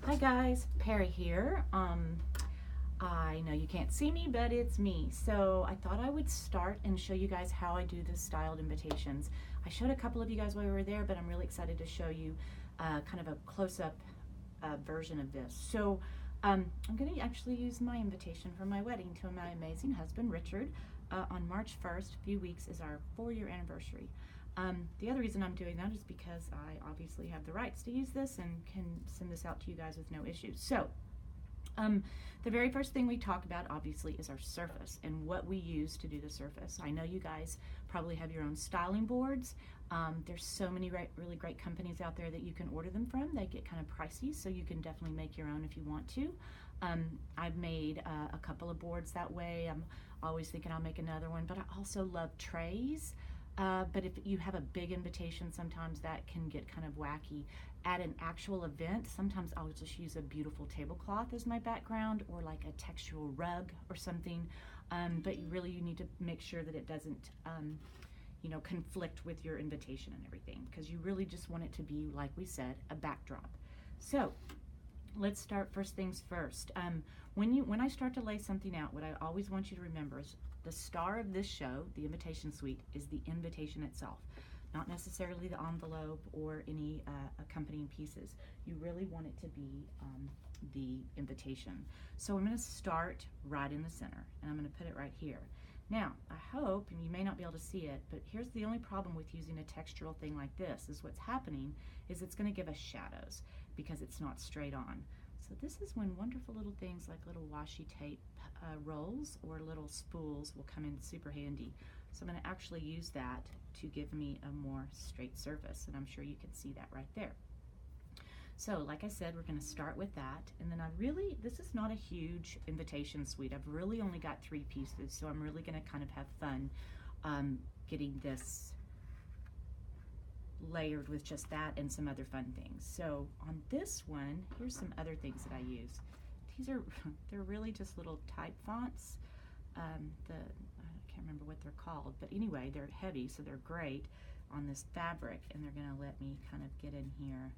Hi guys, Perry here. I know you can't see me, but it's me. So I thought I would start and show you guys how I do the styled invitations. I showed a couple of you guys while we were there, but I'm really excited to show you kind of a close-up version of this. So I'm going to actually use my invitation for my wedding to my amazing husband, Richard. On March 1st, a few weeks, is our 4-year anniversary. The other reason I'm doing that is because I obviously have the rights to use this and can send this out to you guys with no issues. So, the very first thing we talk about obviously is our surface and what we use to do the surface. I know you guys probably have your own styling boards. There's so many really great companies out there that you can order them from. They get kind of pricey, so you can definitely make your own if you want to. I've made a couple of boards that way. I'm always thinking I'll make another one, but I also love trays. But if you have a big invitation, sometimes that can get kind of wacky. At an actual event, sometimes I'll just use a beautiful tablecloth as my background, or like a textural rug or something. But you need to make sure that it doesn't, conflict with your invitation and everything, because you really just want it to be, like we said, a backdrop. So let's start first things first. When I start to lay something out, what I always want you to remember is the star of this show, the invitation suite, is the invitation itself, not necessarily the envelope or any accompanying pieces. You really want it to be the invitation. So I'm going to start right in the center, and I'm going to put it right here. Now, I hope, and you may not be able to see it, but here's the only problem with using a textural thing like this, is what's happening is it's going to give us shadows because it's not straight on. So this is when wonderful little things like little washi tape rolls or little spools will come in super handy. So I'm going to actually use that to give me a more straight surface, and I'm sure you can see that right there. So like I said, we're going to start with that, and then this is not a huge invitation suite. I've really only got 3 pieces, so I'm really going to kind of have fun getting this layered with just that and some other fun things. So on this one, here's some other things that I use. They're really just little type fonts. I can't remember what they're called, but anyway, they're heavy, so they're great on this fabric, and they're going to let me kind of get in here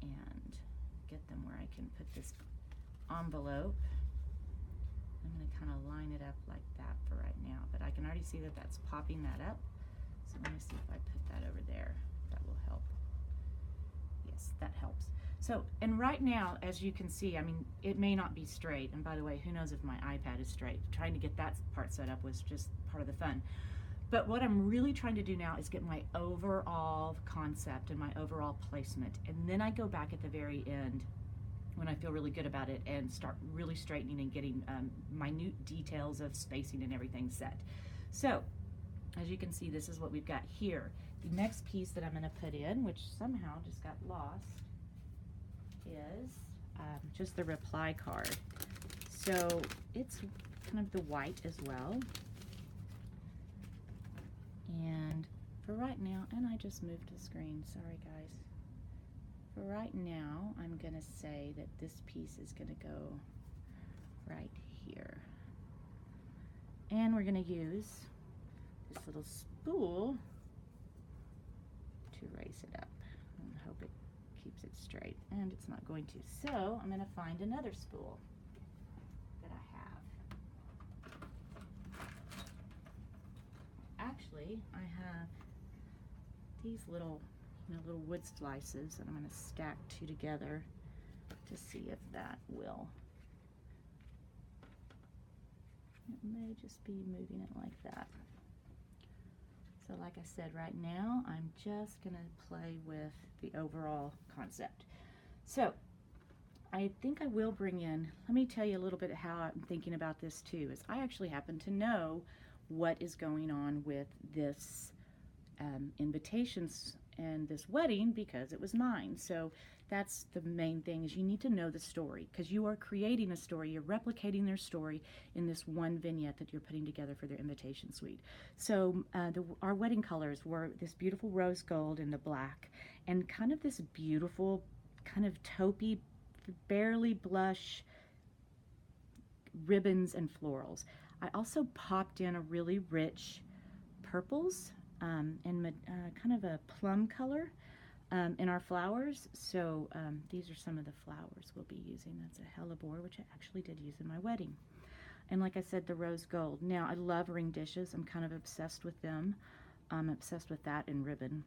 and get them where I can put this envelope. I'm going to kind of line it up like that for right now, but I can already see that that's popping that up. So let me see if I put that over there. That will help. Yes, that helps. So, and right now, as you can see, I mean, it may not be straight. And by the way, who knows if my iPad is straight? Trying to get that part set up was just part of the fun. But what I'm really trying to do now is get my overall concept and my overall placement. And then I go back at the very end when I feel really good about it and start really straightening and getting minute details of spacing and everything set. So, as you can see, this is what we've got here. The next piece that I'm going to put in, which somehow just got lost, is just the reply card. So it's kind of the white as well. And for right now, and I just moved the screen, sorry guys. For right now, I'm going to say that this piece is going to go right here. And we're going to use this little spool to raise it up and hope it keeps it straight, and it's not going to. So I'm going to find another spool that I have. Actually, I have these little wood slices, and I'm going to stack 2 together to see if that will. It may just be moving it like that. So like I said, right now, I'm just going to play with the overall concept. So I think I will bring in, let me tell you a little bit how I'm thinking about this too, is I actually happen to know what is going on with this invitations and this wedding because it was mine. So that's the main thing, is you need to know the story, because you are creating a story, you're replicating their story in this one vignette that you're putting together for their invitation suite. So our wedding colors were this beautiful rose gold and the black, and kind of this beautiful kind of taupey, barely blush ribbons and florals. I also popped in a really rich purples and kind of a plum color in our flowers. So these are some of the flowers we'll be using. That's a hellebore, which I actually did use in my wedding. And like I said, the rose gold. Now, I love ring dishes. I'm kind of obsessed with them. I'm obsessed with that and ribbon.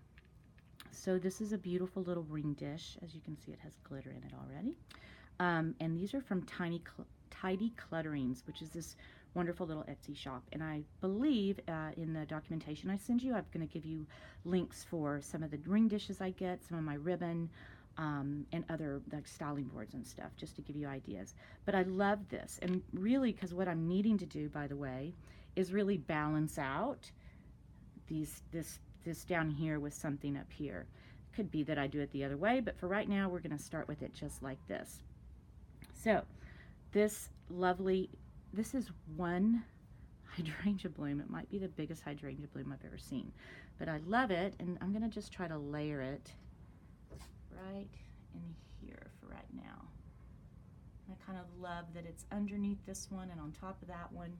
So this is a beautiful little ring dish. As you can see, it has glitter in it already. And these are from Tidy Clutterings, which is this wonderful little Etsy shop. And I believe in the documentation I send you, I'm going to give you links for some of the ring dishes I get, some of my ribbon, and other like styling boards and stuff, just to give you ideas. But I love this, and really, because what I'm needing to do, by the way, is really balance out this down here with something up here. Could be that I do it the other way, but for right now, we're going to start with it just like this. So this is one hydrangea bloom. It might be the biggest hydrangea bloom I've ever seen, but I love it, and I'm going to just try to layer it right in here for right now. I kind of love that it's underneath this one and on top of that one.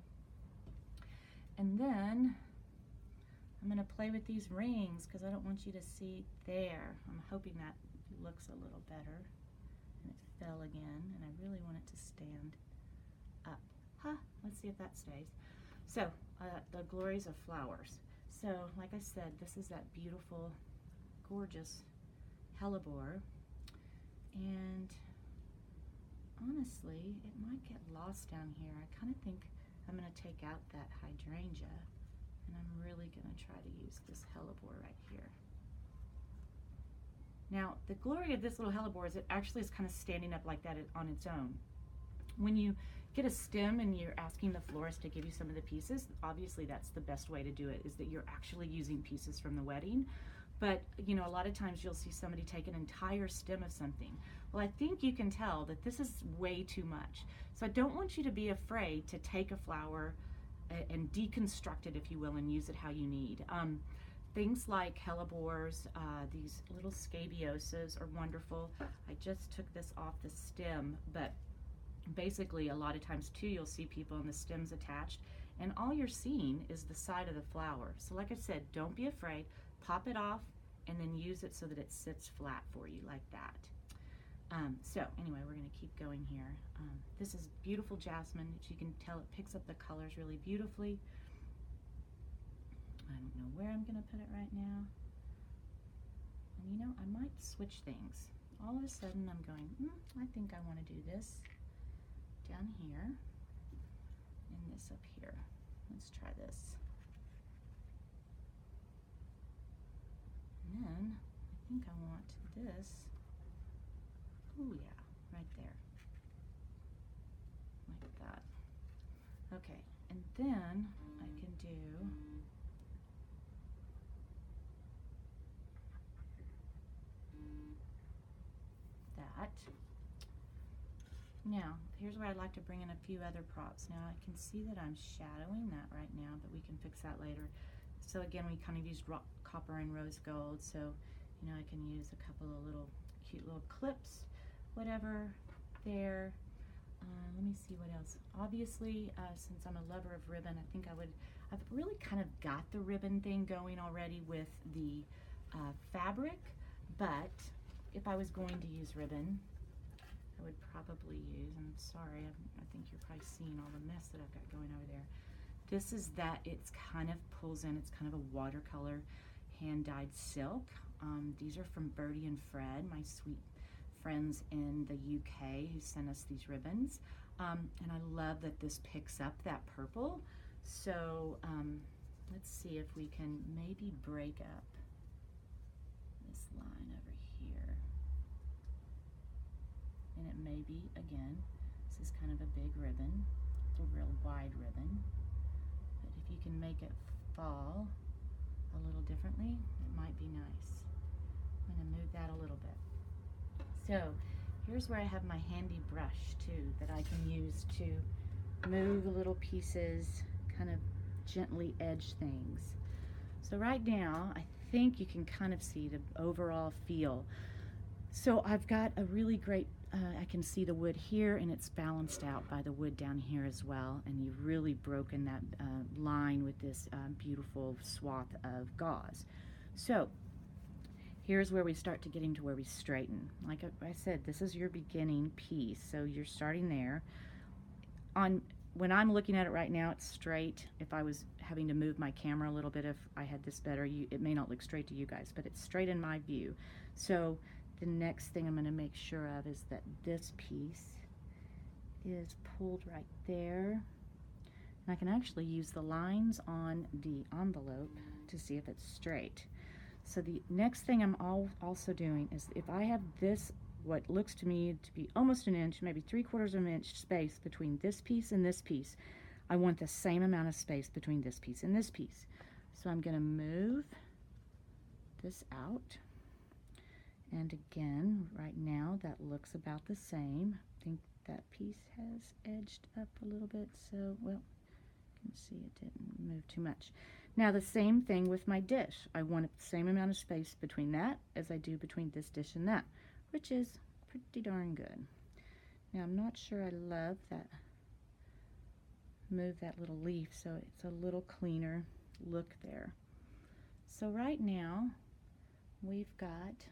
And then I'm going to play with these rings because I don't want you to see there. I'm hoping that looks a little better. And it fell again, and I really want it to stand up. Let's see if that stays. So, the glories of flowers. So, like I said, this is that beautiful, gorgeous hellebore. And honestly, it might get lost down here. I kind of think I'm going to take out that hydrangea, and I'm really going to try to use this hellebore right here. Now, the glory of this little hellebore is it actually is kind of standing up like that on its own. When you get a stem and you're asking the florist to give you some of the pieces, obviously that's the best way to do it, is that you're actually using pieces from the wedding. But, you know, a lot of times you'll see somebody take an entire stem of something. Well, I think you can tell that this is way too much. So I don't want you to be afraid to take a flower and deconstruct it, if you will, and use it how you need. Things like hellebores, these little scabiosas are wonderful. I just took this off the stem, but basically a lot of times too you'll see people and the stems attached, and all you're seeing is the side of the flower. So like I said, don't be afraid. Pop it off and then use it so that it sits flat for you like that. So anyway, we're going to keep going here. This is beautiful jasmine. As you can tell, it picks up the colors really beautifully. I don't know where I'm going to put it right now. And you know, I might switch things. All of a sudden I'm going, I think I want to do this down here and this up here. Let's try this. And then I think I want this. Oh yeah, right there. Like that. Okay, and then I can do that. Now, here's where I'd like to bring in a few other props. Now, I can see that I'm shadowing that right now, but we can fix that later. So again, we kind of used copper and rose gold, so, you know, I can use a couple of little cute little clips, whatever, there. Let me see what else. Obviously, since I'm a lover of ribbon, I think I've really kind of got the ribbon thing going already with the fabric, but if I was going to use ribbon, I would probably use, I'm sorry, I think you're probably seeing all the mess that I've got going over there. This is that it's kind of pulls in, it's kind of a watercolor hand-dyed silk. These are from Bertie and Fred, my sweet friends in the UK who sent us these ribbons. And I love that this picks up that purple. So let's see if we can maybe break up this line over here. And it may be, again, this is kind of a big ribbon. It's a real wide ribbon. But if you can make it fall a little differently, it might be nice. I'm going to move that a little bit. So here's where I have my handy brush too that I can use to move the little pieces, kind of gently edge things. So right now, I think you can kind of see the overall feel. So I've got a really great, I can see the wood here, and it's balanced out by the wood down here as well, and you've really broken that line with this beautiful swath of gauze. So here's where we start to get into where we straighten. Like I said, this is your beginning piece, so you're starting there. When I'm looking at it right now, it's straight. If I was having to move my camera a little bit, if I had this better, it may not look straight to you guys, but it's straight in my view. So the next thing I'm going to make sure of is that this piece is pulled right there. And I can actually use the lines on the envelope to see if it's straight. So the next thing I'm also doing is, if I have this, what looks to me to be almost an inch, maybe 3/4 of an inch space between this piece and this piece, I want the same amount of space between this piece and this piece. So I'm going to move this out. And again, right now that looks about the same. I think that piece has edged up a little bit, so, well, you can see it didn't move too much. Now the same thing with my dish. I want the same amount of space between that as I do between this dish and that, which is pretty darn good. Now I'm not sure I love that, move that little leaf so it's a little cleaner look there. So right now we've got,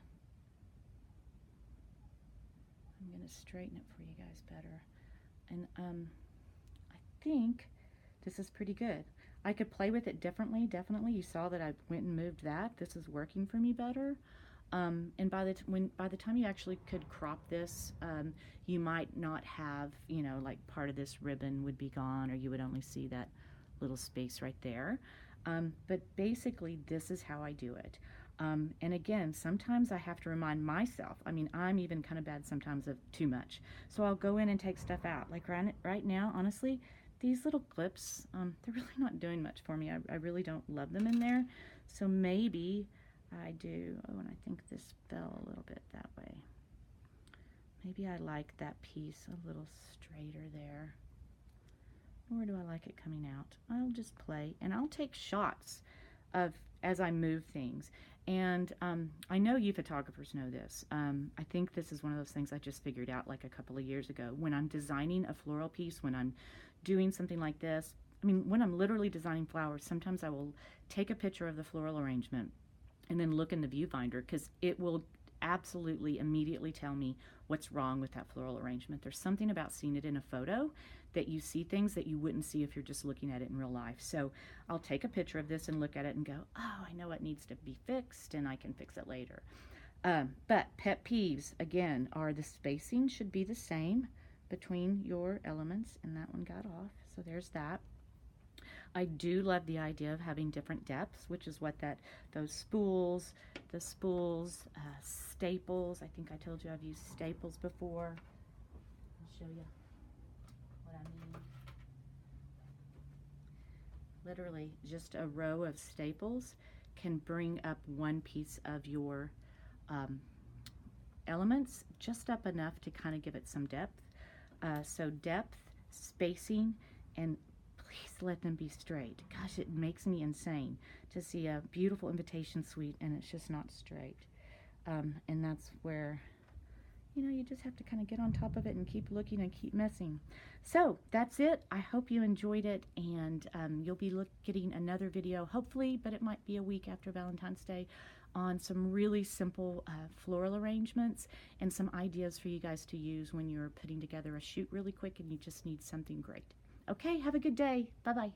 I'm going to straighten it for you guys better, and I think this is pretty good. I could play with it differently, definitely. You saw that I went and moved that. This is working for me better. And by the time you actually could crop this, you might not have, you know, like part of this ribbon would be gone, or you would only see that little space right there. But basically, this is how I do it. And again, sometimes I have to remind myself. I mean, I'm even kind of bad sometimes of too much. So I'll go in and take stuff out. Like right now, honestly, these little clips, they're really not doing much for me. I really don't love them in there. So maybe I do, oh, and I think this fell a little bit that way. Maybe I like that piece a little straighter there. Or do I like it coming out? I'll just play, and I'll take shots of as I move things. And I know you photographers know this. I think this is one of those things I just figured out like a couple of years ago. When I'm designing a floral piece, when I'm doing something like this, I mean, when I'm literally designing flowers, sometimes I will take a picture of the floral arrangement and then look in the viewfinder, because it will absolutely immediately tell me what's wrong with that floral arrangement. There's something about seeing it in a photo that you see things that you wouldn't see if you're just looking at it in real life. So I'll take a picture of this and look at it and go, oh, I know what needs to be fixed, and I can fix it later. But pet peeves, again, are the spacing should be the same between your elements, and that one got off, so there's that. I do love the idea of having different depths, which is what those spools, the spools, staples. I think I told you I've used staples before. I'll show you what I mean. Literally, just a row of staples can bring up one piece of your elements, just up enough to kind of give it some depth. So depth, spacing, and please let them be straight. Gosh, it makes me insane to see a beautiful invitation suite and it's just not straight. And that's where, you know, you just have to kind of get on top of it and keep looking and keep messing. So that's it. I hope you enjoyed it, and you'll be getting another video, hopefully, but it might be a week after Valentine's Day, on some really simple floral arrangements and some ideas for you guys to use when you're putting together a shoot really quick and you just need something great. Okay, have a good day. Bye-bye.